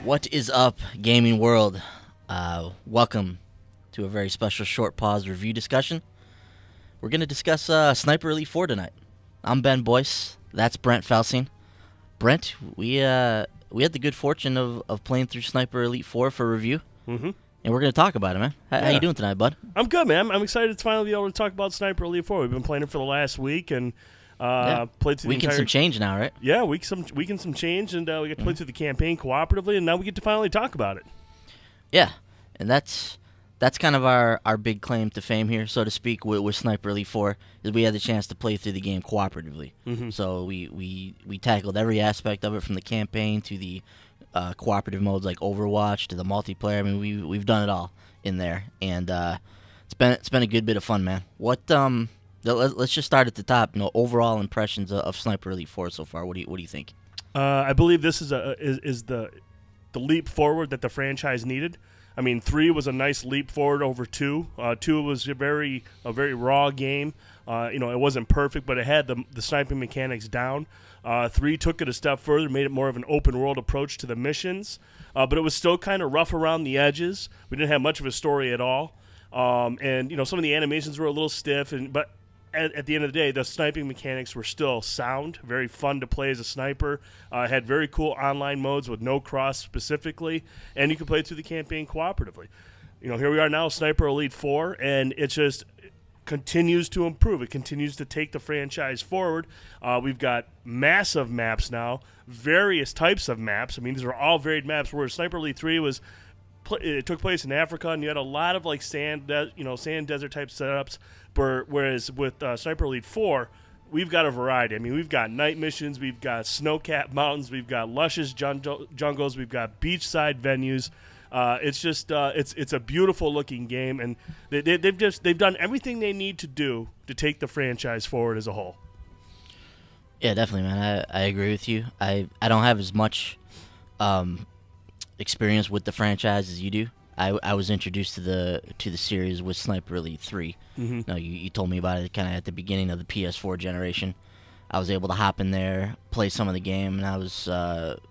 What is up, gaming world? Welcome to a very special short pause review discussion. We're going to discuss Sniper Elite 4 tonight. I'm Ben Boyce. That's Brent Felsing. Brent, we had the good fortune of playing through Sniper Elite 4 for review. Mm-hmm. And we're going to talk about it, man. How you doing tonight, bud? I'm good, man. I'm excited to finally be able to talk about Sniper Elite 4. We've been playing it for the last week and played through the entire... some change now, right? Yeah, week some change, and we get to play through the campaign cooperatively, and now we get to finally talk about it. Yeah, and that's kind of our big claim to fame here, so to speak, with Sniper Elite 4, is we had the chance to play through the game cooperatively. Mm-hmm. So we tackled every aspect of it, from the campaign to the cooperative modes like Overwatch to the multiplayer. I mean, we've done it all in there, and it's been a good bit of fun, man. Let's just start at the top. Overall impressions of Sniper Elite 4 so far. What do you think? I believe this is the leap forward that the franchise needed. I mean, 3 was a nice leap forward over 2. 2 was a very raw game. It wasn't perfect, but it had the sniping mechanics down. 3 took it a step further, made it more of an open world approach to the missions, but it was still kind of rough around the edges. We didn't have much of a story at all, and some of the animations were a little stiff. But at the end of the day, the sniping mechanics were still sound, very fun to play as a sniper. Had very cool online modes with no cross specifically, and you could play through the campaign cooperatively. Here we are now, Sniper Elite 4, and it just continues to improve. It continues to take the franchise forward. We've got massive maps now, various types of maps. I mean, these are all varied maps, where Sniper Elite 3 it took place in Africa, and you had a lot of like sand desert type setups. Whereas with Sniper Elite 4, we've got a variety. I mean, we've got night missions, we've got snow-capped mountains, we've got luscious jungles, we've got beachside venues. It's just it's a beautiful looking game, and they've done everything they need to do to take the franchise forward as a whole. Yeah, definitely, man. I agree with you. I don't have as much experience with the franchise as you do. I was introduced to the series with Sniper Elite 3. Mm-hmm. No, you told me about it kind of at the beginning of the PS4 generation. I was able to hop in there, play some of the game, and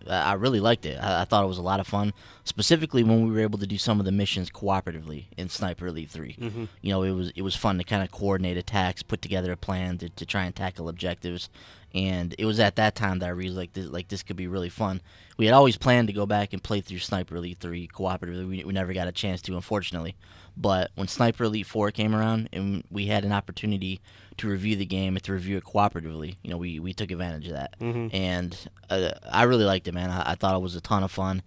I really liked it. I thought it was a lot of fun, specifically when we were able to do some of the missions cooperatively in Sniper Elite 3. Mm-hmm. It was fun to kind of coordinate attacks, put together a plan to try and tackle objectives. And it was at that time that I realized this could be really fun. We had always planned to go back and play through Sniper Elite 3 cooperatively. We never got a chance to, unfortunately. But when Sniper Elite 4 came around and we had an opportunity to review the game and to review it cooperatively, we took advantage of that. Mm-hmm. And I really liked it, man. I thought it was a ton of fun.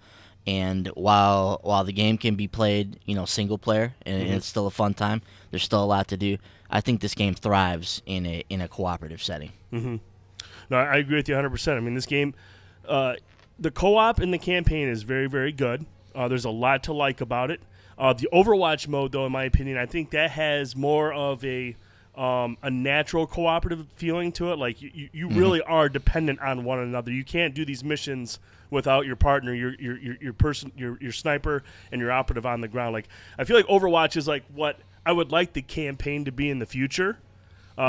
And while the game can be played, single player, and Mm-hmm. it's still a fun time, there's still a lot to do. I think this game thrives in a cooperative setting. Mm-hmm. No, I agree with you 100%. I mean, this game, the co-op in the campaign is very, very good. There's a lot to like about it. The Overwatch mode, though, in my opinion, I think that has more of a natural cooperative feeling to it. Like you really are dependent on one another. You can't do these missions without your partner, your sniper, and your operative on the ground. Like, I feel like Overwatch is like what I would like the campaign to be in the future.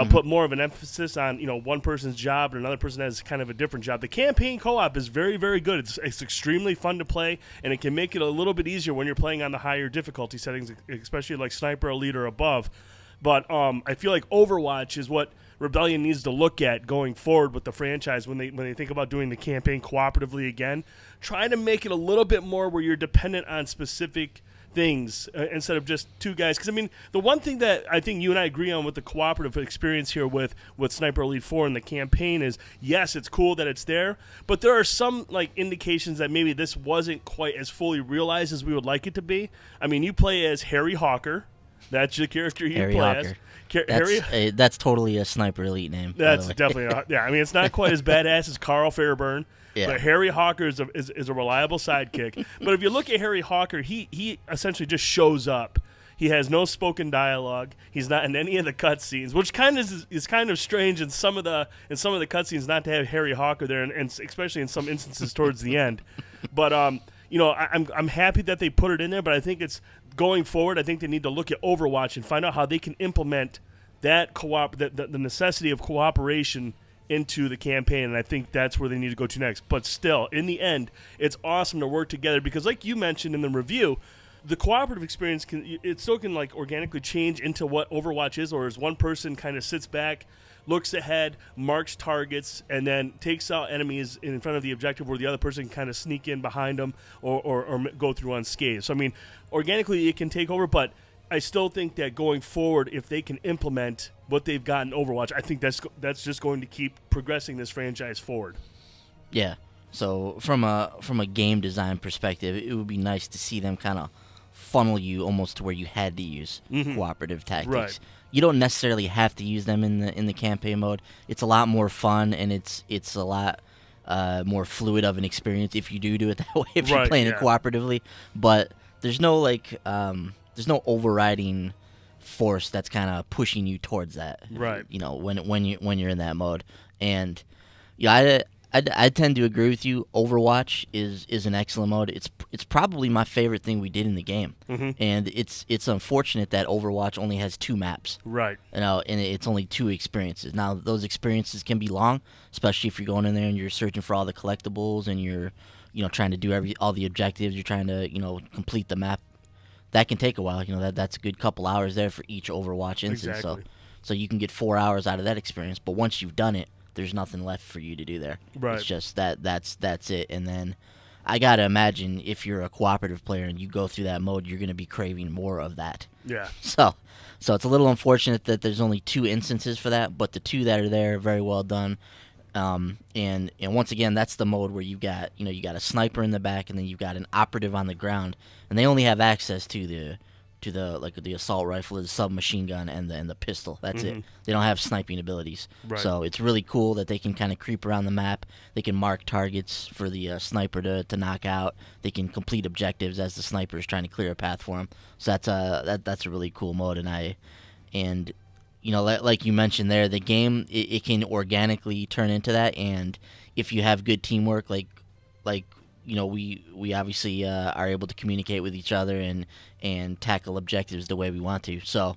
Put more of an emphasis on one person's job and another person has kind of a different job. The campaign co-op is very, very good. It's extremely fun to play, and it can make it a little bit easier when you're playing on the higher difficulty settings, especially like Sniper Elite or above. But I feel like Overwatch is what Rebellion needs to look at going forward with the franchise when they think about doing the campaign cooperatively again. Try to make it a little bit more where you're dependent on specific things instead of just two guys. Because, I mean, the one thing that I think you and I agree on with the cooperative experience here with Sniper Elite 4 and the campaign is, yes, it's cool that it's there, but there are some indications that maybe this wasn't quite as fully realized as we would like it to be. I mean, you play as Harry Hawker. That's the character you Harry play Hawker. as. That's totally a Sniper Elite name. That's definitely yeah. I mean, it's not quite as badass as Carl Fairburn. Yeah. But Harry Hawker is a reliable sidekick. But if you look at Harry Hawker, he essentially just shows up. He has no spoken dialogue. He's not in any of the cutscenes, which kind of is kind of strange in some of the cutscenes not to have Harry Hawker there, and especially in some instances towards the end. But I'm happy that they put it in there. But I think it's going forward. I think they need to look at Overwatch and find out how they can implement that the necessity of cooperation into the campaign, and I think that's where they need to go to next. But still, in the end, it's awesome to work together because, like you mentioned in the review, the cooperative experience still can like organically change into what Overwatch is, or as one person kind of sits back, looks ahead, marks targets, and then takes out enemies in front of the objective where the other person can kind of sneak in behind them or go through unscathed. So, I mean, organically it can take over, but I still think that going forward, if they can implement what they've got in Overwatch, I think that's just going to keep progressing this franchise forward. Yeah. So from a game design perspective, it would be nice to see them kind of funnel you almost to where you had to use cooperative tactics. Right. You don't necessarily have to use them in the campaign mode. It's a lot more fun, and it's a lot more fluid of an experience if you do it that way, if you're playing it cooperatively. But there's no there's no overriding force that's kind of pushing you towards that. Right. You know, when you're in that mode. And yeah, I tend to agree with you. Overwatch is an excellent mode. It's probably my favorite thing we did in the game. And it's unfortunate that Overwatch only has 2 maps. Right. You know, and it's only 2 experiences. Now those experiences can be long, especially if you're going in there and you're searching for all the collectibles and you're trying to do all the objectives. You're trying to complete the map. That can take a while. That's a good couple hours there for each Overwatch instance. Exactly. So you can get 4 hours out of that experience. But once you've done it, there's nothing left for you to do there. Right. It's just that's it. And then I gotta imagine if you're a cooperative player and you go through that mode, you're gonna be craving more of that. Yeah. So it's a little unfortunate that there's only 2 instances for that, but the 2 that are there are very well done. And once again, that's the mode where you got a sniper in the back, and then you've got an operative on the ground, and they only have access to the assault rifle, the submachine gun, and the pistol. That's it. They don't have sniping abilities. Right. So it's really cool that they can kind of creep around the map. They can mark targets for the sniper to knock out. They can complete objectives as the sniper is trying to clear a path for them. So that's a really cool mode, and like you mentioned there, the game it can organically turn into that, and if you have good teamwork, like we obviously are able to communicate with each other and tackle objectives the way we want to. So,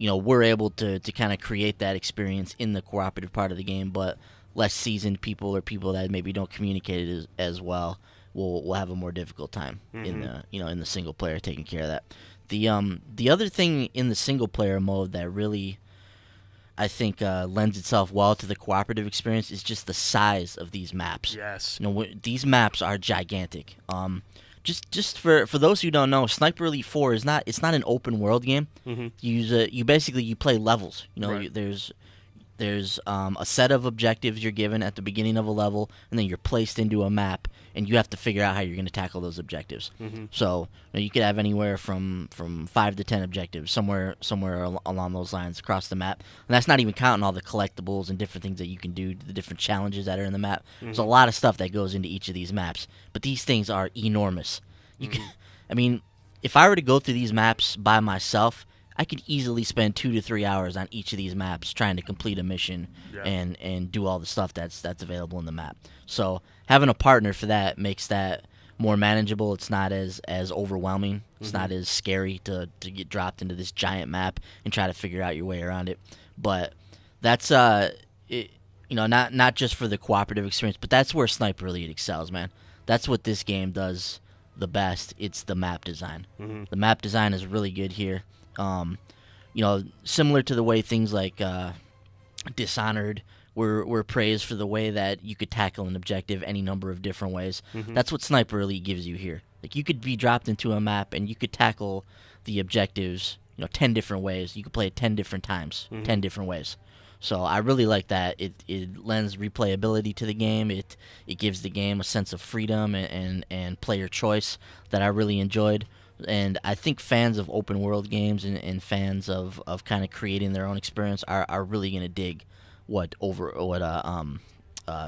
we're able to kind of create that experience in the cooperative part of the game, but less seasoned people or people that maybe don't communicate as well will have a more difficult time in the single player taking care of that. The other thing in the single player mode that really I think lends itself well to the cooperative experience is just the size of these maps. Yes. These maps are gigantic. Just for those who don't know, Sniper Elite 4 it's not an open world game. You play levels. Right. There's a set of objectives you're given at the beginning of a level, and then you're placed into a map, and you have to figure out how you're going to tackle those objectives. So you could have anywhere from 5 to 10 objectives, somewhere along those lines across the map. And that's not even counting all the collectibles and different things that you can do, the different challenges that are in the map. There's a lot of stuff that goes into each of these maps, but these things are enormous. If I were to go through these maps by myself, I could easily spend 2 to 3 hours on each of these maps trying to complete a mission and do all the stuff that's available in the map. So having a partner for that makes that more manageable. It's not as overwhelming. It's not as scary to get dropped into this giant map and try to figure out your way around it. But that's not just for the cooperative experience, but that's where Sniper Elite excels, man. That's what this game does the best. It's the map design. The map design is really good here. Similar to the way things like Dishonored were praised for the way that you could tackle an objective any number of different ways. That's what Sniper Elite gives you here. Like, you could be dropped into a map and you could tackle the objectives 10 different ways. You could play it 10 different times, 10 different ways. So I really like that. It lends replayability to the game. It gives the game a sense of freedom and player choice that I really enjoyed. And I think fans of open world games and fans of kind of creating their own experience are really going to dig what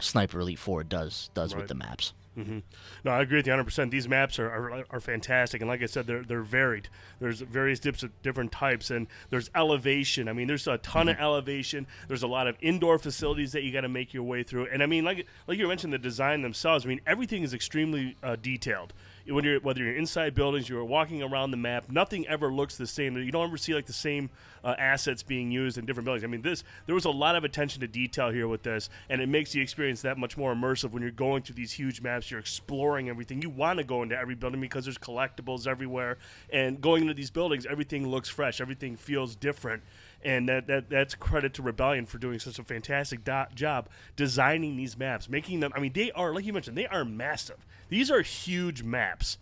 Sniper Elite 4 does with the maps. No, I agree with you 100%. These maps are fantastic, and like I said, they're varied. There's various different types, and there's elevation. I mean, there's a ton of elevation. There's a lot of indoor facilities that you got to make your way through. And I mean, like you mentioned, the design themselves. I mean, everything is extremely detailed. whether you're inside buildings, you're walking around the map, nothing ever looks the same. You don't ever see like the same assets being used in different buildings. I mean, there was a lot of attention to detail here with this, and it makes the experience that much more immersive when you're going through these huge maps. You're exploring everything. You want to go into every building because there's collectibles everywhere, and going into these buildings, everything looks fresh, everything feels different. And that's credit to Rebellion for doing such a fantastic job designing these maps, making them. I mean, they are, like you mentioned, they are massive. These are huge maps,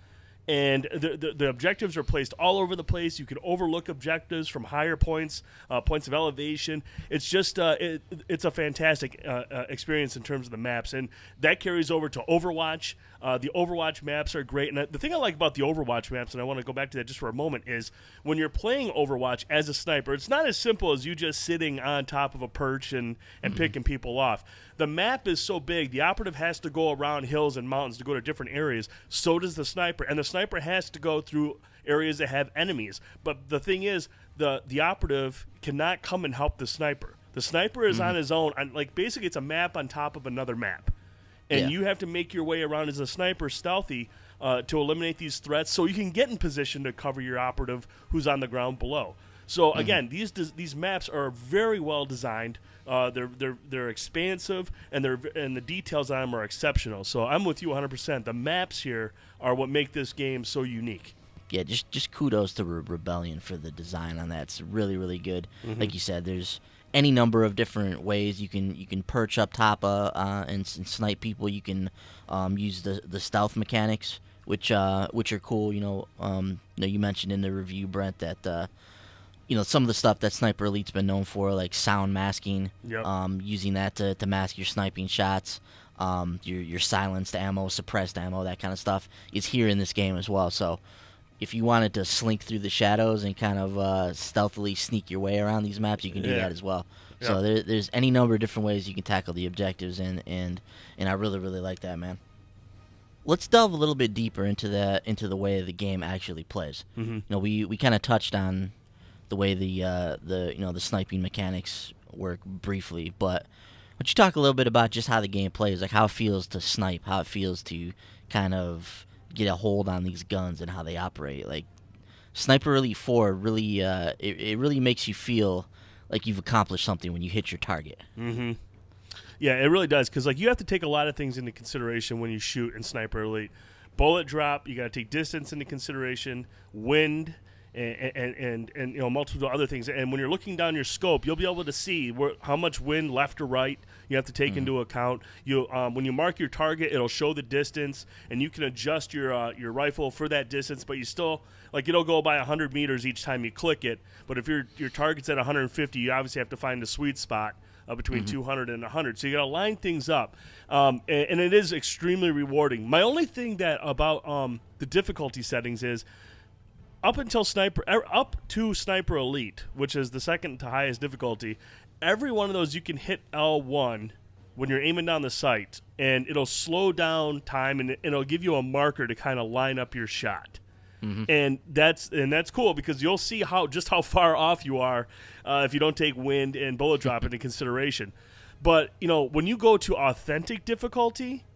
and the objectives are placed all over the place. You can overlook objectives from higher points, points of elevation. It's just it's a fantastic experience in terms of the maps, and that carries over to Overwatch. The Overwatch maps are great, and the thing I like about the Overwatch maps, and I want to go back to that just for a moment, is when you're playing Overwatch as a sniper, it's not as simple as you just sitting on top of a perch and picking people off. The map is so big, the operative has to go around hills and mountains to go to different areas. So does the sniper, and the sniper has to go through areas that have enemies. But the thing is, the operative cannot come and help the sniper. The sniper is on his own. Like, basically, it's a map on top of another map. And you have to make your way around as a sniper stealthy to eliminate these threats so you can get in position to cover your operative who's on the ground below. So, again, these maps are very well designed. They're expansive, and the details on them are exceptional. So I'm with you 100%. The maps here are what make this game so unique. Yeah, just kudos to Rebellion for the design on that. It's really, really good. Like you said, there's any number of different ways you can perch up top and snipe people. You can use the stealth mechanics, which are cool. You mentioned in the review, Brent, that some of the stuff that Sniper Elite's been known for, like sound masking, using that to mask your sniping shots, your silenced ammo, suppressed ammo, that kind of stuff is here in this game as well. So if you wanted to slink through the shadows and kind of stealthily sneak your way around these maps, you can do that as well. Yeah. So there's any number of different ways you can tackle the objectives, and I really, really like that, man. Let's delve a little bit deeper into the way the game actually plays. We kind of touched on the way the sniping mechanics work briefly, but why don't you talk a little bit about just how the game plays, like how it feels to snipe, how it feels to kind of get a hold on these guns and how they operate. Like Sniper Elite 4 really it really makes you feel like you've accomplished something when you hit your target. Yeah, it really does, because like you have to take a lot of things into consideration when you shoot in Sniper Elite. Bullet drop, you got to take distance into consideration, wind, and multiple other things. And when you're looking down your scope, you'll be able to see how much wind left or right you have to take into account. When you mark your target, it'll show the distance, and you can adjust your rifle for that distance. But you still, like, it'll go by 100 meters each time you click it. But if your target's at 150, you obviously have to find the sweet spot between 200 and 100. So you got to line things up, and it is extremely rewarding. My only thing about the difficulty settings is, up to Sniper Elite, which is the second to highest difficulty, every one of those you can hit L1 when you're aiming down the sight, and it'll slow down time, and it'll give you a marker to kind of line up your shot. And that's cool, because you'll see how far off you are if you don't take wind and bullet drop into consideration. But when you go to authentic difficulty,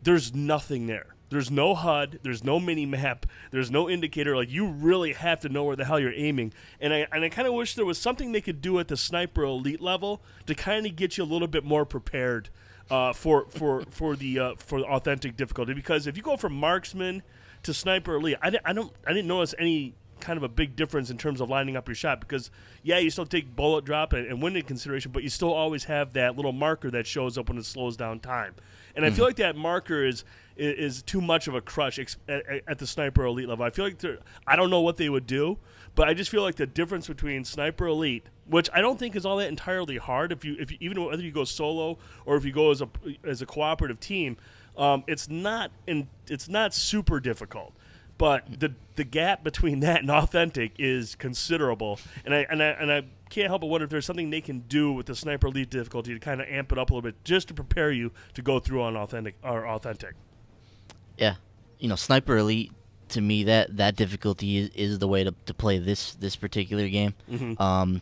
there's nothing there. There's no HUD. There's no mini map. There's no indicator. Like, you really have to know where the hell you're aiming. And I kind of wish there was something they could do at the Sniper Elite level to kind of get you a little bit more prepared for authentic difficulty. Because if you go from marksman to Sniper Elite, I didn't notice any kind of a big difference in terms of lining up your shot, because you still take bullet drop and wind in consideration, but you still always have that little marker that shows up when it slows down time. And I feel like that marker is too much of a crush at the Sniper Elite level. I feel like I don't know what they would do, but I just feel like the difference between Sniper Elite, which I don't think is all that entirely hard, if you even whether you go solo or if you go as a cooperative team, it's not super difficult. But the gap between that and authentic is considerable, and I can't help but wonder if there's something they can do with the Sniper Elite difficulty to kind of amp it up a little bit, just to prepare you to go through on authentic. Yeah, Sniper Elite, to me, that difficulty is the way to play this particular game. The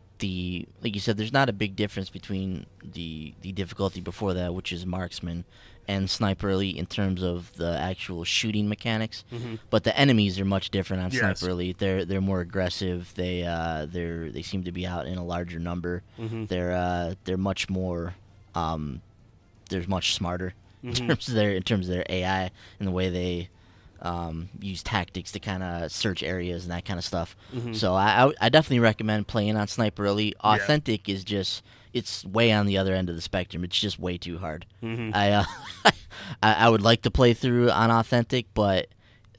like you said, there's not a big difference between the difficulty before that, which is marksman, and sniper elite in terms of the actual shooting mechanics. But the enemies are much different on sniper elite. They're more aggressive. They seem to be out in a larger number. They're much more they're much smarter in terms of their AI and the way they use tactics to kind of search areas and that kind of stuff. So I definitely recommend playing on Sniper Elite. Authentic is just, it's way on the other end of the spectrum. It's just way too hard. I would like to play through on Authentic, but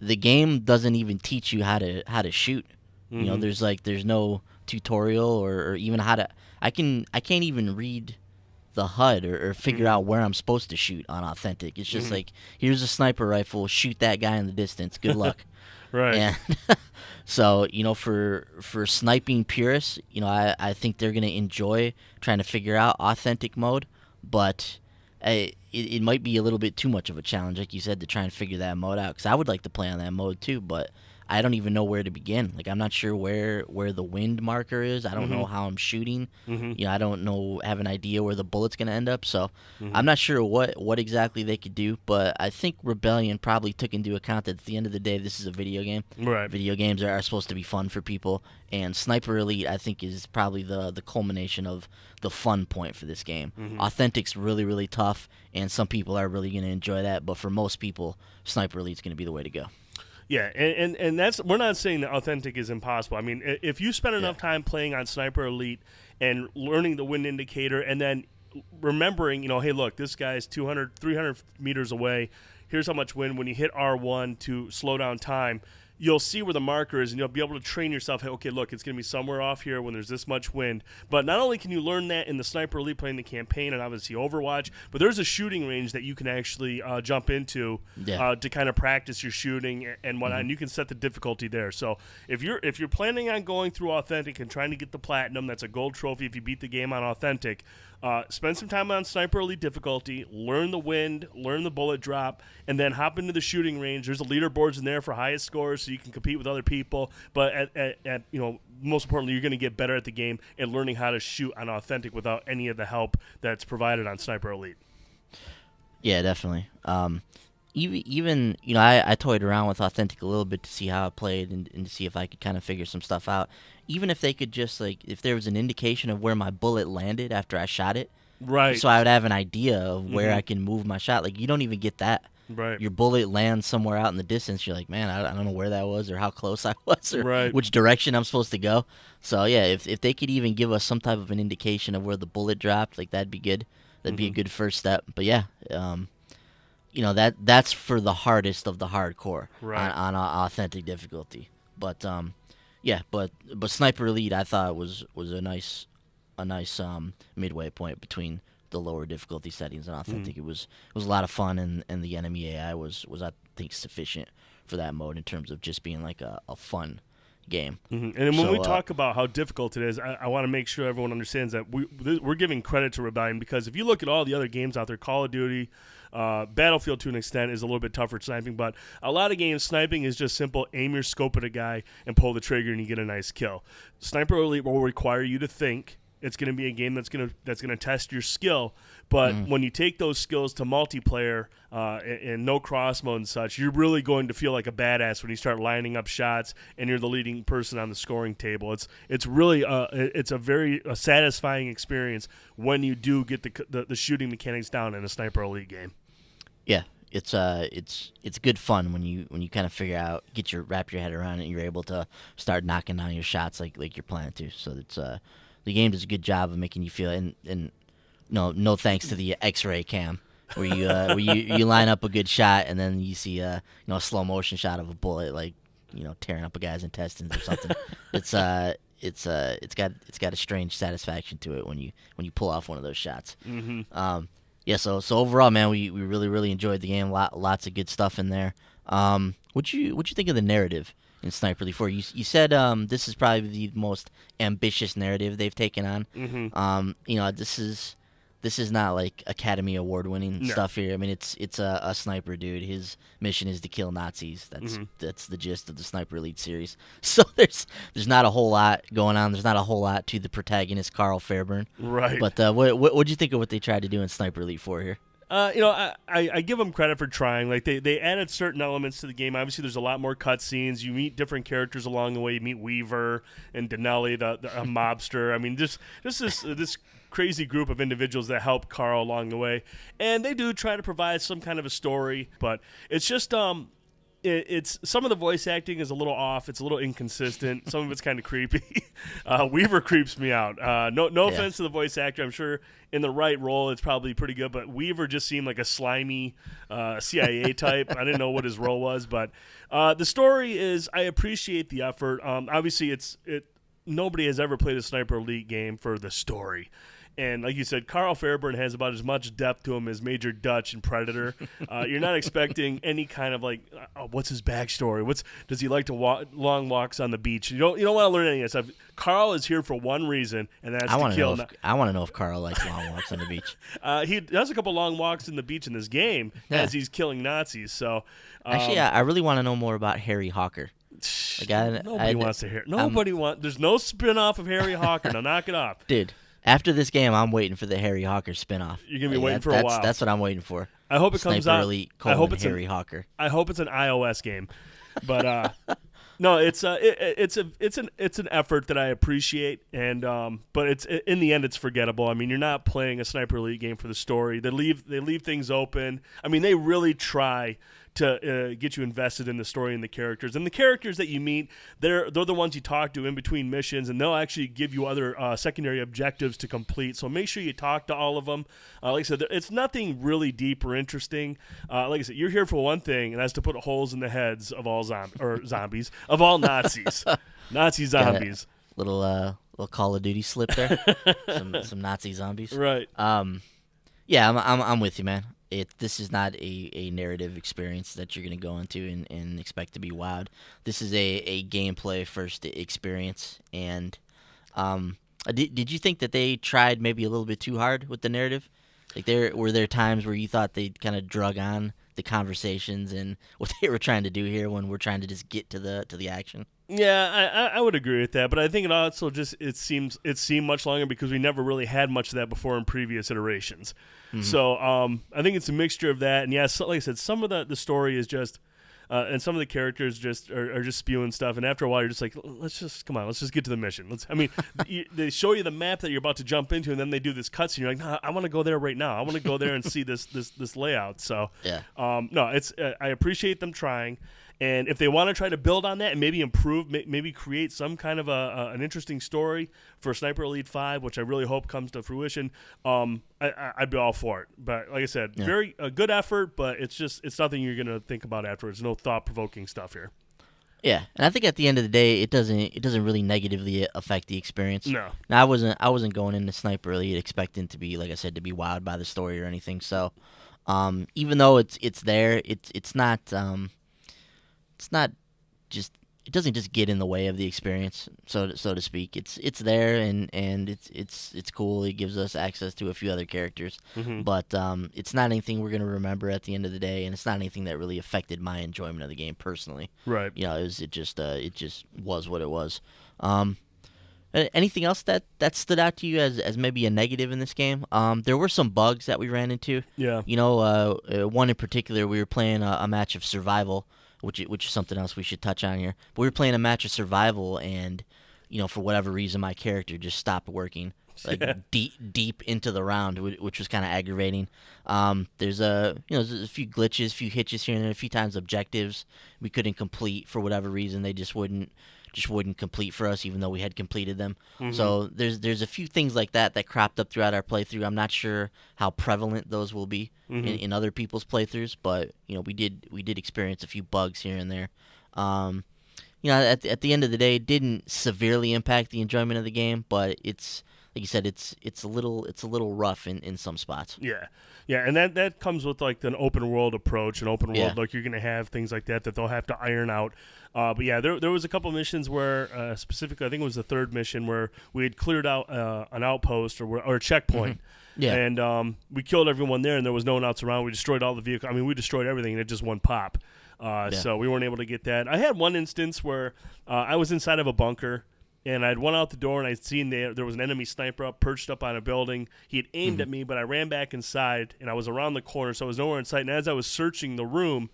the game doesn't even teach you how to shoot. You know, there's no tutorial or even how to. I can't even read the HUD or figure out where I'm supposed to shoot on Authentic. It's just like, here's a sniper rifle, shoot that guy in the distance. Good luck. Right. And so, you know, for sniping purists, you know, I think they're gonna enjoy trying to figure out Authentic mode, but it might be a little bit too much of a challenge, like you said, to try and figure that mode out. Because I would like to play on that mode too, but I don't even know where to begin. Like, I'm not sure where the wind marker is. I don't know how I'm shooting. You know, I don't have an idea where the bullet's going to end up. So I'm not sure what exactly they could do. But I think Rebellion probably took into account that at the end of the day, this is a video game. Right. Video games are supposed to be fun for people. And Sniper Elite, I think, is probably the culmination of the fun point for this game. Authentic's really, really tough, and some people are really going to enjoy that. But for most people, Sniper Elite's going to be the way to go. Yeah, and that's, we're not saying that Authentic is impossible. I mean, if you spend enough time playing on Sniper Elite and learning the wind indicator, and then remembering, you know, hey, look, this guy's 200, 300 meters away. Here's how much wind. When you hit R1 to slow down time, you'll see where the marker is, and you'll be able to train yourself, hey, okay, look, it's going to be somewhere off here when there's this much wind. But not only can you learn that in the Sniper Elite playing the campaign and obviously Overwatch, but there's a shooting range that you can actually jump into to kind of practice your shooting and whatnot, and you can set the difficulty there. So if you're planning on going through Authentic and trying to get the Platinum, that's a gold trophy if you beat the game on Authentic, spend some time on Sniper Elite difficulty, learn the wind, learn the bullet drop, and then hop into the shooting range. There's a leaderboards in there for highest scores, so you can compete with other people. But at you know, most importantly, you're going to get better at the game and learning how to shoot on Authentic without any of the help that's provided on Sniper Elite. Yeah, definitely. Even you know, I toyed around with Authentic a little bit to see how it played and to see if I could kind of figure some stuff out. Even if they could just, like, if there was an indication of where my bullet landed after I shot it, right? So I would have an idea of where I can move my shot. Like, you don't even get that. Right. Your bullet lands somewhere out in the distance. You're like, man, I don't know where that was or how close I was or which direction I'm supposed to go. So yeah, if they could even give us some type of an indication of where the bullet dropped, like, that'd be good. That'd be a good first step. But yeah, you know, that's for the hardest of the hardcore on Authentic difficulty. But yeah, but Sniper Elite I thought was a nice midway point between the lower difficulty settings and Authentic. It was a lot of fun, and the enemy AI was I think sufficient for that mode in terms of just being like a fun game. And when we talk about how difficult it is, I want to make sure everyone understands that we're giving credit to Rebellion, because if you look at all the other games out there, Call of Duty, Battlefield to an extent is a little bit tougher sniping, but a lot of games, sniping is just simple: aim your scope at a guy and pull the trigger and you get a nice kill. Sniper Elite will require you to think. It's going to be a game that's going to test your skill, but when you take those skills to multiplayer and no cross mode and such, you're really going to feel like a badass when you start lining up shots and you're the leading person on the scoring table. It's really it's a very satisfying experience when you do get the shooting mechanics down in a Sniper Elite game. Yeah, it's good fun when you kind of figure out, wrap your head around it, and you're able to start knocking down your shots like you're planning to. So it's the game does a good job of making you feel, and no thanks to the X-ray cam where you line up a good shot and then you see a slow motion shot of a bullet, like, tearing up a guy's intestines or something. It's got a strange satisfaction to it when you pull off one of those shots. Yeah, so overall, man, we really, really enjoyed the game. Lots of good stuff in there. What'd you think of the narrative in Sniper Elite 4? You said this is probably the most ambitious narrative they've taken on. This This is not like Academy Award winning No. stuff here. I mean, it's a sniper dude. His mission is to kill Nazis. That's the gist of the Sniper Elite series. So there's not a whole lot going on. There's not a whole lot to the protagonist, Carl Fairburn. Right. But what'd you think of what they tried to do in Sniper Elite 4 here? I give them credit for trying. Like they added certain elements to the game. Obviously, there's a lot more cutscenes. You meet different characters along the way. You meet Weaver and Denelli, a mobster. I mean, just this crazy group of individuals that help Carl along the way, and they do try to provide some kind of a story. But it's just it's some of the voice acting is a little off. It's a little inconsistent. Some of it's kind of creepy. Weaver creeps me out. No offense to the voice actor. I'm sure in the right role it's probably pretty good. But Weaver just seemed like a slimy CIA type. I didn't know what his role was. But the story is, I appreciate the effort. Obviously, nobody has ever played a Sniper Elite game for the story. And like you said, Carl Fairburn has about as much depth to him as Major Dutch in Predator. You're not expecting any kind of like, what's his backstory? Does he like to long walks on the beach? You don't want to learn any of that stuff. Carl is here for one reason, and that's to kill. I want to know if Carl likes long walks on the beach. He does a couple long walks in the beach in this game as he's killing Nazis. So actually, I really want to know more about Harry Hawker. Like nobody wants to hear. There's no spin-off of Harry Hawker. Now knock it off, dude. After this game, I'm waiting for the Harry Hawker spinoff. You're gonna be waiting for a while. That's what I'm waiting for. I hope it comes out. Elite, I hope it's Harry Hawker. I hope it's an iOS game, but no, it's an effort that I appreciate, and but it's in the end it's forgettable. I mean, you're not playing a Sniper Elite game for the story. They leave things open. I mean, they really try to get you invested in the story and the characters. And the characters that you meet, they're the ones you talk to in between missions, and they'll actually give you other secondary objectives to complete. So make sure you talk to all of them. Like I said, it's nothing really deep or interesting. Like I said, you're here for one thing, and that's to put holes in the heads of all zombies, of all Nazis. Nazi zombies. Little Call of Duty slip there. some Nazi zombies. Right. Yeah, I'm with you, man. This is not a narrative experience that you're going to go into and expect to be wowed. This is a gameplay first experience. And did you think that they tried maybe a little bit too hard with the narrative? Like were there times where you thought they kind of drug on the conversations and what they were trying to do here when we're trying to just get to the action? Yeah, I would agree with that, but I think it also it seemed much longer because we never really had much of that before in previous iterations. Mm-hmm. So I think it's a mixture of that, and yeah, like I said, some of the story is just, and some of the characters just are just spewing stuff, and after a while you're just like, let's just get to the mission. They show you the map that you're about to jump into, and then they do this cutscene. You're like, no, I want to go there right now. I want to go there and see this layout. So yeah, no, it's I appreciate them trying. And if they want to try to build on that and maybe improve, maybe create some kind of an interesting story for Sniper Elite 5, which I really hope comes to fruition, I'd be all for it. But like I said, very a good effort, but it's nothing you're going to think about afterwards. No thought-provoking stuff here. Yeah, and I think at the end of the day, it doesn't really negatively affect the experience. No. Now, I wasn't going into Sniper Elite expecting to be, like I said, to be wowed by the story or anything. So even though it's there, it's not. It's not just. It doesn't just get in the way of the experience, so to speak. It's there and it's cool. It gives us access to a few other characters, mm-hmm. but it's not anything we're gonna remember at the end of the day, and it's not anything that really affected my enjoyment of the game personally. Right. You know, it just was what it was. Anything else that stood out to you as maybe a negative in this game? There were some bugs that we ran into. Yeah. You know, one in particular, we were playing a match of survival, which is something else we should touch on here. But we were playing a match of survival, and you know, for whatever reason, my character just stopped working, like deep into the round, which was kind of aggravating. There's a few glitches, a few hitches here and there, a few times objectives we couldn't complete for whatever reason. They just wouldn't complete for us, even though we had completed them. Mm-hmm. So there's a few things like that cropped up throughout our playthrough. I'm not sure how prevalent those will be mm-hmm. in other people's playthroughs, but you know, we did experience a few bugs here and there. You know, at the end of the day, it didn't severely impact the enjoyment of the game, but it's, like you said, it's a little rough in some spots. Yeah, and that comes with like an open world approach. An open world, like you're gonna have things like that they'll have to iron out. But yeah, there was a couple missions where specifically, I think it was the third mission where we had cleared out an outpost or a checkpoint. Yeah. And we killed everyone there, and there was no one else around. We destroyed all the vehicles. I mean, we destroyed everything, and it just one pop. So we weren't able to get that. I had one instance where I was inside of a bunker, and I'd went out the door, and I'd seen there was an enemy sniper up, perched up on a building. He had aimed at me, but I ran back inside, and I was around the corner, so I was nowhere in sight. And as I was searching the room,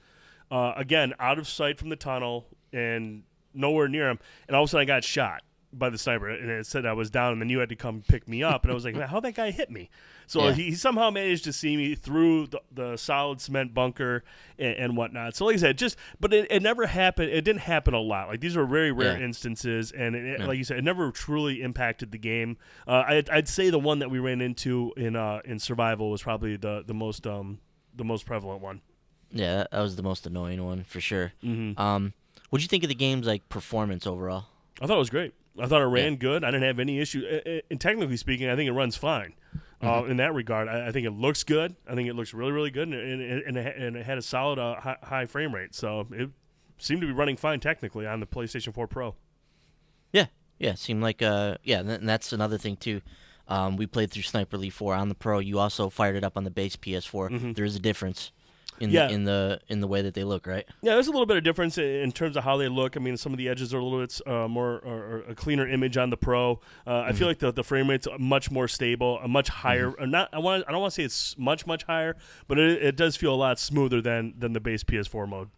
again, out of sight from the tunnel and nowhere near him, and all of a sudden I got shot by the sniper, and it said I was down, and then you had to come pick me up. And I was like, man, how'd that guy hit me? So he somehow managed to see me through the solid cement bunker and whatnot. So like I said, but it never happened. It didn't happen a lot. Like, these are very rare instances, and like you said, it never truly impacted the game. I'd say the one that we ran into in survival was probably the most prevalent one. Yeah, that was the most annoying one for sure. Mm-hmm. What'd you think of the game's like performance overall? I thought it was great. I thought it ran good. I didn't have any issue. And technically speaking, I think it runs fine. In that regard, I think it looks good. I think it looks really, really good, and it had a solid high frame rate. So it seemed to be running fine technically on the PlayStation 4 Pro. Yeah, it seemed like and that's another thing too. We played through Sniper Elite 4 on the Pro. You also fired it up on the base PS4. Mm-hmm. There is a difference in the way that they look, right? Yeah, there's a little bit of difference in terms of how they look. I mean, some of the edges are a little bit more or a cleaner image on the Pro. I feel like the frame rate's much more stable, a much higher. I don't want to say it's much higher, but it does feel a lot smoother than the base PS4 mode.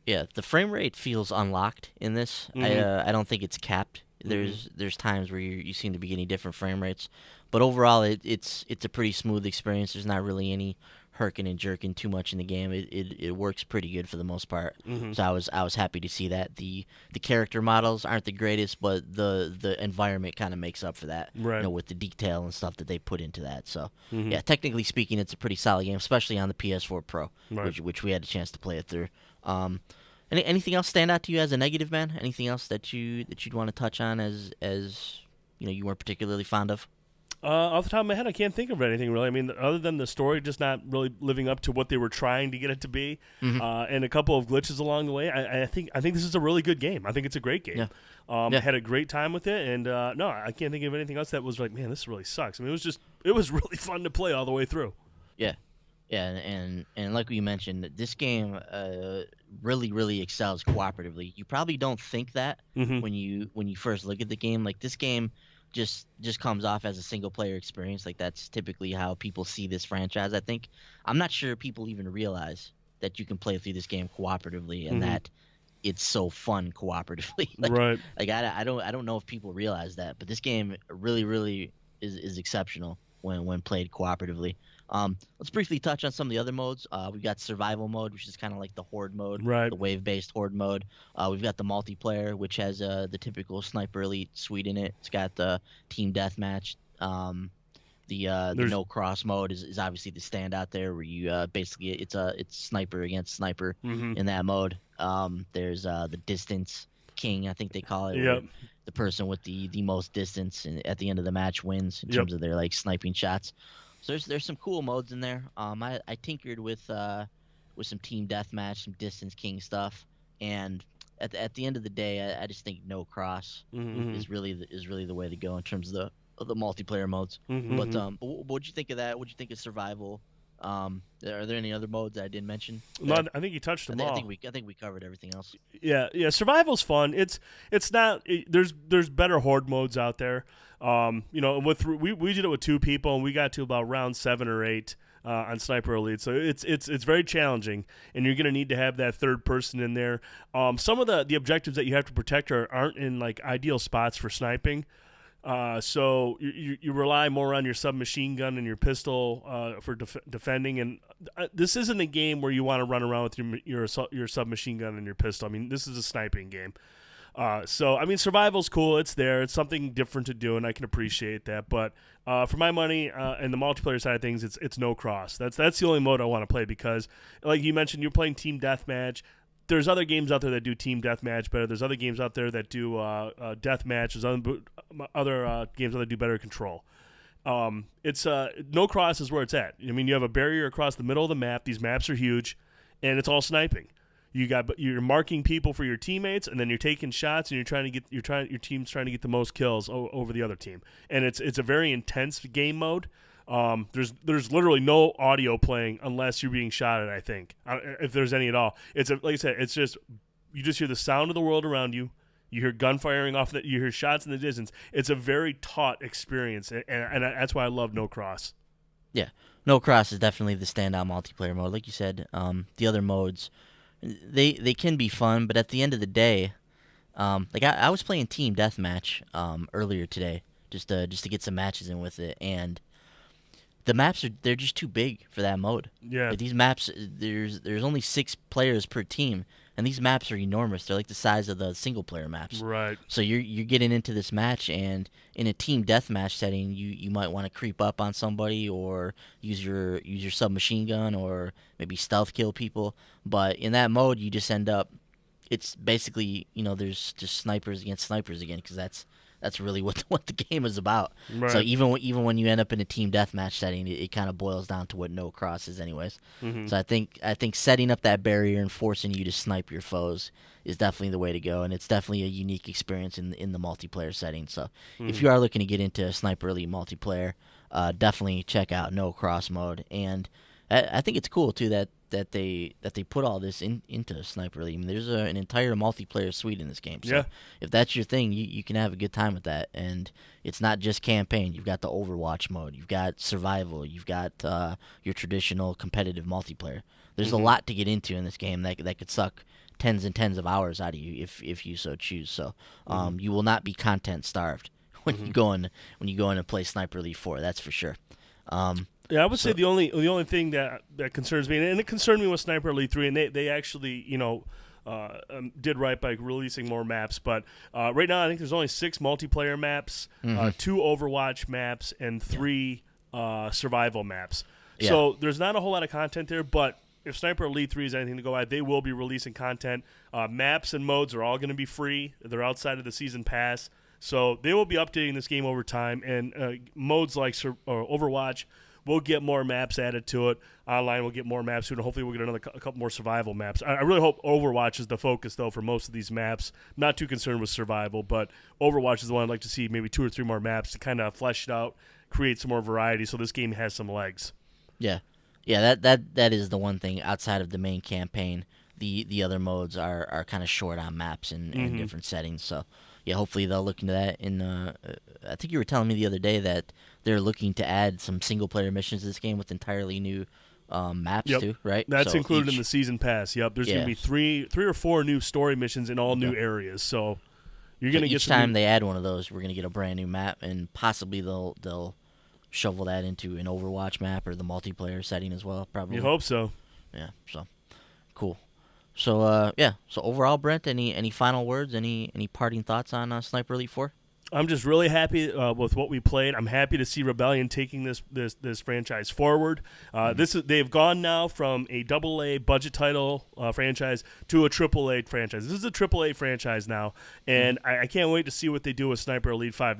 Yeah, the frame rate feels unlocked in this. I don't think it's capped. There's times where you seem to be getting different frame rates, but overall it's a pretty smooth experience. There's not really any herking and jerking too much in the game. It works pretty good for the most part. So I was happy to see that. The character models aren't the greatest, but the environment kind of makes up for that. Right. You know, with the detail and stuff that they put into that. So yeah, technically speaking, it's a pretty solid game, especially on the PS4 Pro, which we had a chance to play it through. Anything else stand out to you as a negative, man? Anything else that you'd want to touch on as you weren't particularly fond of? Off the top of my head, I can't think of anything really. I mean, other than the story just not really living up to what they were trying to get it to be, and a couple of glitches along the way. I think this is a really good game. I think it's a great game. Had a great time with it, and no, I can't think of anything else that was like, man, this really sucks. I mean, it was really fun to play all the way through. Yeah, and like we mentioned, this game really excels cooperatively. You probably don't think that when you first look at the game. Like, this game just comes off as a single player experience. Like, that's typically how people see this franchise. I think I'm not sure people even realize that you can play through this game cooperatively and that it's so fun cooperatively. Right. Like, I don't know if people realize that, but this game really is exceptional when played cooperatively. Let's briefly touch on some of the other modes. We've got survival mode, which is kind of like the horde mode, the wave-based horde mode. We've got the multiplayer, which has the typical Sniper Elite suite in it. It's got the team deathmatch. The no cross mode is obviously the standout there, where you basically it's sniper against sniper in that mode. There's the distance king, I think they call it. Yep. The person with the most distance at the end of the match wins in terms of their like sniping shots. So there's some cool modes in there. I tinkered with some team deathmatch, some distance king stuff, and at the end of the day, I just think no cross is really the way to go in terms of the multiplayer modes. But what'd you think of that? What'd you think of survival? Are there any other modes that I didn't mention? No, I think you touched them all. I think we covered everything else. Yeah. Survival's fun. It's not. There's better horde modes out there. We did it with 2 people, and we got to about round 7 or 8 on Sniper Elite. So it's very challenging, and you're gonna need to have that third person in there. Some of the objectives that you have to protect aren't in like ideal spots for sniping. So you rely more on your submachine gun and your pistol for defending, and this isn't a game where you want to run around with your submachine gun and your pistol. I mean, this is a sniping game. So I mean, survival's cool. It's there. It's something different to do, and I can appreciate that. But for my money, and the multiplayer side of things, it's no cross. That's the only mode I want to play, because, like you mentioned, you're playing team deathmatch. There's other games out there that do team deathmatch better. There's other games out there that do deathmatch. There's other games that do better control. It's no cross is where it's at. I mean, you have a barrier across the middle of the map. These maps are huge, and it's all sniping. You're marking people for your teammates, and then you're taking shots, and your team's trying to get the most kills over the other team. And it's a very intense game mode. There's literally no audio playing unless you're being shot at. I think if there's any at all, like I said, it's just you just hear the sound of the world around you. You hear gun firing off. You hear shots in the distance. It's a very taut experience, and that's why I love No Cross. Yeah, No Cross is definitely the standout multiplayer mode. Like you said, the other modes, they can be fun, but at the end of the day, like I was playing Team Deathmatch earlier today, just to get some matches in with it, and the maps they're just too big for that mode. Yeah, Like these maps, there's only 6 players per team, and these maps are enormous. They're like the size of the single player maps. right. So you're getting into this match, and in a team deathmatch setting, you might want to creep up on somebody or use your submachine gun or maybe stealth kill people. But in that mode, you just end up. It's basically there's just snipers against snipers again, because that's really what the game is about. Right. So even when you end up in a team deathmatch setting, it kind of boils down to what No Cross is, anyways. Mm-hmm. So I think setting up that barrier and forcing you to snipe your foes is definitely the way to go, and it's definitely a unique experience in the multiplayer setting. So if you are looking to get into Sniper Elite multiplayer, definitely check out No Cross mode. And I think it's cool too that they put all this into Sniper Elite. I mean, there's an entire multiplayer suite in this game. So Yeah. if that's your thing, you can have a good time with that. And it's not just campaign. You've got the Overwatch mode. You've got survival. You've got your traditional competitive multiplayer. There's a lot to get into in this game that could suck tens and tens of hours out of you if you so choose. So you will not be content starved when you go in and play Sniper Elite 4. That's for sure. Yeah, I would say the only thing that concerns me, and it concerned me with Sniper Elite 3, and they actually did right by releasing more maps. But right now, I think there's only 6 multiplayer maps, 2 Overwatch maps, and 3 survival maps. Yeah. So there's not a whole lot of content there. But if Sniper Elite 3 is anything to go by, they will be releasing content. Maps and modes are all going to be free. They're outside of the season pass, so they will be updating this game over time. And modes like Overwatch. We'll get more maps added to it. Online, we'll get more maps soon. Hopefully, we'll get a couple more survival maps. I really hope Overwatch is the focus, though, for most of these maps. Not too concerned with survival, but Overwatch is the one I'd like to see maybe 2 or 3 more maps to kind of flesh it out, create some more variety, so this game has some legs. Yeah, that is the one thing outside of the main campaign. The other modes are kind of short on maps and different settings. So yeah, hopefully they'll look into that. And I think you were telling me the other day that they're looking to add some single player missions to this game with entirely new maps too, right? That's so included in the season pass. Yep, there's going to be three or four new story missions in all new areas. So you're going to get each time they add one of those, we're going to get a brand new map, and possibly they'll shovel that into an Overwatch map or the multiplayer setting as well. Probably. You hope so. Yeah. So cool. So So overall, Brent, any final words? Any parting thoughts on Sniper Elite 4? I'm just really happy with what we played. I'm happy to see Rebellion taking this franchise forward. They've gone now from a AA budget title franchise to a AAA franchise. This is a AAA franchise now, and I can't wait to see what they do with Sniper Elite 5.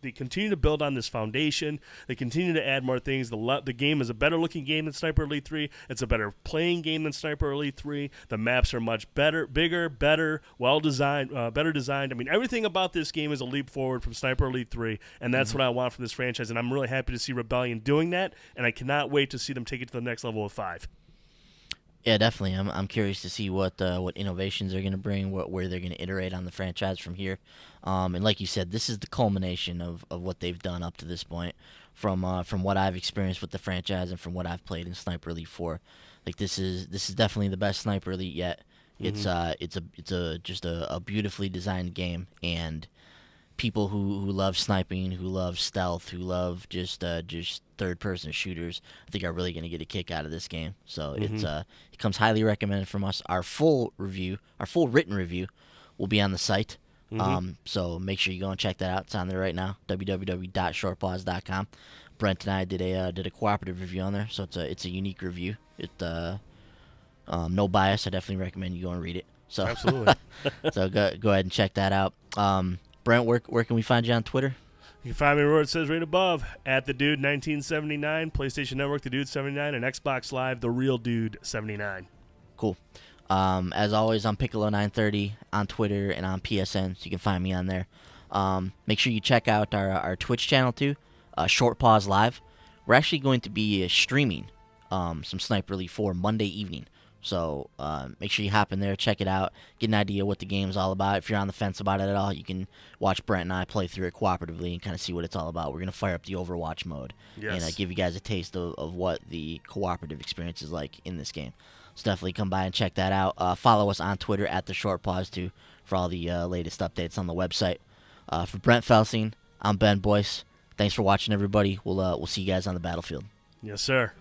They continue to build on this foundation. They continue to add more things. The game is a better looking game than Sniper Elite 3. It's a better playing game than Sniper Elite 3. The maps are much better, bigger, better, well designed, better designed. I mean, everything about this game is a leap forward from Sniper Elite 3, and that's what I want from this franchise. And I'm really happy to see Rebellion doing that, and I cannot wait to see them take it to the next level with 5. Yeah, definitely. I'm curious to see what innovations they're going to bring, where they're going to iterate on the franchise from here. And like you said, this is the culmination of what they've done up to this point, from what I've experienced with the franchise and from what I've played in Sniper Elite 4. Like this is definitely the best Sniper Elite yet. It's just a beautifully designed game, and people who love sniping, who love stealth, who love just third-person shooters, I think are really going to get a kick out of this game. So it comes highly recommended from us. Our full written review, will be on the site. So make sure you go and check that out. It's on there right now. www.shortpause.com. Brent and I did a cooperative review on there, so it's a unique review. No bias. I definitely recommend you go and read it. So absolutely. So go ahead and check that out. Brent, where can we find you on Twitter? You can find me where it says right above, @TheDude1979, PlayStation Network, TheDude79, and Xbox Live, TheRealDude79. Cool. As always, I'm Piccolo930 on Twitter and on PSN, so you can find me on there. Make sure you check out our Twitch channel too, Short Pause Live. we're actually going to be streaming some Sniper Elite 4 Monday evening. So make sure you hop in there, check it out, get an idea what the game's all about. If you're on the fence about it at all, you can watch Brent and I play through it cooperatively and kind of see what it's all about. We're going to fire up the Overwatch mode and give you guys a taste of what the cooperative experience is like in this game. So definitely come by and check that out. Follow us on Twitter at The Short Pause, too, for all the latest updates on the website. For Brent Felsing, I'm Ben Boyce. Thanks for watching, everybody. We'll see you guys on the battlefield. Yes, sir.